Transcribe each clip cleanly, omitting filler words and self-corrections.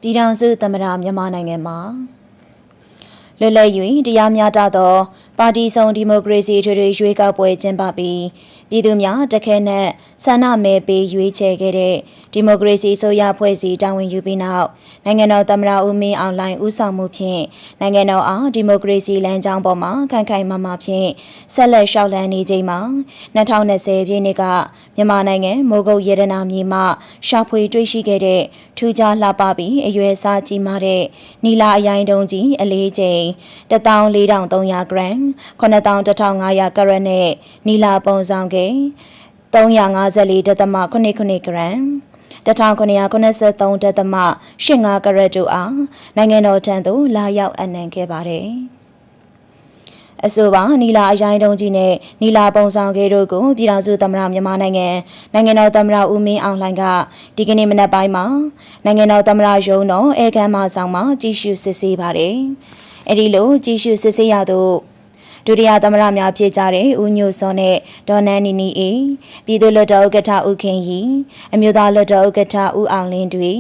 ပြည်ထောင်စုသမ္မတမြန်မာနိုင်ငံမှာလွတ်လပ်၍တရားမျှတသောပါတီစုံဒီမိုကရေစီထွေထွေရွေးကောက်ပွဲကျင်းပပြီးပြည်သူများတခဲနဲ့ဆန္ဒမဲပေးရွေးချယ်ခဲ့တဲ့ဒီမိုကရေစီဆိုရဖွဲ့စည်းတာဝန်ယူပြီးနောက်နိုင်ငံတော်သမ္မတဦးမင်းအောင်လှိုင်ဦးဆောင်မှုဖြင့်နိုင်ငံတော်အားဒီမိုကရေစီလမ်းကြောင်းပေါ်မှာခိုင်ခိုင်မာမာဖြင့်ဆက်လက်လျှောက်လှမ်းနေချိန်မှာ2020ပြည့်နှစ်ကမြန်မာနိုင်ငံမိုးကုတ်ရတနာမြေမှရှာဖွေတွေ့ရှိခဲ့တဲ့ထူးခြားလှပပြီးအရွယ်အစားကြီးမားတဲ့နီလာအရိုင်းတုံးကြီးအလေးချိန်14300 ဂရမ်91,500 ကရက်နဲ့နီလာပုံဆောင်က354.89 ဂရမ်1983.85 ကရက်တို့အားနိုင်ငံတော်ထံသို့လာရောက်အပ်နှံခဲ့ပါတယ်။အဆိုပါနီလာအရိုင်းတုံးကြီးနဲ့နီလာပုံဆောင်ကတို့ကိုပြည်ထောင်စုသမ္မတမြန်မာနိုင်ငံတော်သမ္မတဦးမင်းအောင်လှိုင်ကဒီကနေ့မနက်ပိုင်းမှာနိုင်ငံတော်သမ္မတရုံးတော်ဧကန်မဆောင်မှာကြီးစုစစ်ဆေးပါတယ်။အဲဒီလိုကြီးစုစစ်ဆေးရသောဒုတိယသမ္မတများဖြစ်ကြတဲ့ဦးညိုစောနဲ့ဒေါ်နန်းနီနီအေပြည်သူ့လွှတ်တော်ဥက္ကဋ္ဌဦးခင်ရီအမျိုးသားလွှတ်တော်ဥက္ကဋ္ဌဦးအောင်လင်းတွေ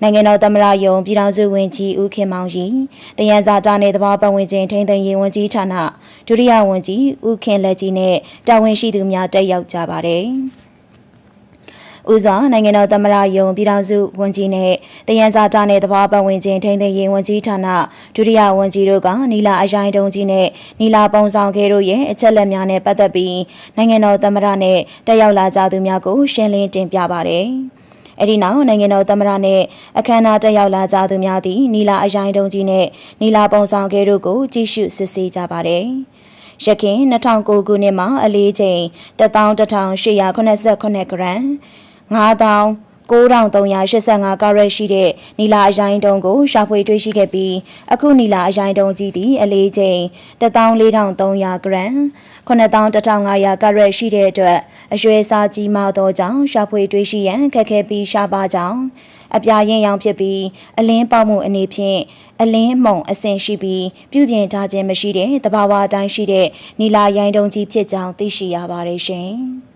နိုင်ငံတော်သမ္မတရုံးပြည်ထောင်စုဝန်ကြီးဦးခင်မောင်ရီတယံဇာတာနယ်သဘာပတ်ဝန်းကျင်ထိန်းသိမ်းရေးဝန်ကြီးဌာနဒုတိယဝန်ကြီးဦးခင်လက်ကြီးနဲ့တာဝန်ရှိသူများတက်ရောက်ကြပါတယ်။ဦးစွာနိုင်ငံတော်သမ္မတရုံးပြည်ထောင်စုဝန်ကြီးနဲ့တယံဇာတာနယ်သဘာပတ်ဝန်းကျင်ထိန်းသိမ်းရေးဝန်ကြီးဌာနဒုတိယဝန်ကြီးတို့ကနီလာအရိုင်းတုံးကြီးနဲ့နီလာပုံဆောင်ကတို့ရဲ့အချက်လက်များနဲ့ပတ်သက်ပြီးနိုင်ငံတော်သမ္မတနဲ့တက်ရောက်လာကြသူများကိုရှင်းလင်းတင်ပြပါတယ်။အဲဒီနောက်နိုင်ငံတော်သမ္မတနဲ့အခမ်းအနားတက်ရောက်လာကြသူများသည်နီလာအရိုင်းတုံးကြီးနဲ့နီလာပုံဆောင်ကတို့ကိုကြည့်ရှုစစ်ဆေးကြပါတယ်။ရခင်2009ခုနှစ်မှာအလေးချိန်11,889 ဂရမ်9,9385 ကရက်ရှိတဲ့နီလာအရိုင်းတုံးကိုရှာဖွေတွေ့ရှိခဲ့ပြီးအခုနီလာအရိုင်းတုံးကြီးသည်အလေးချိန်14,300 ဂရမ်91,500 ကရက်ရှိတဲ့အတွက်အရွယ်အစားကြီးမားသောကြောင့်ရှာဖွေတွေ့ရှိရန်ခက်ခဲပြီးရှားပါကြောင်းအပြာရင်ရောင်ဖြစ်ပြီးအလင်းပေါက်မှုအနေဖြင့်အလင်းမှုံအဆင့်ရှိပြီးပြုပြင်ထားခြင်းမရှိတဲ့သဘာဝအတိုင်းရှိတဲ့နီလာရိုင်းတုံးကြီးဖြစ်ကြောင်းသိရှိရပါတယ်ရှင်။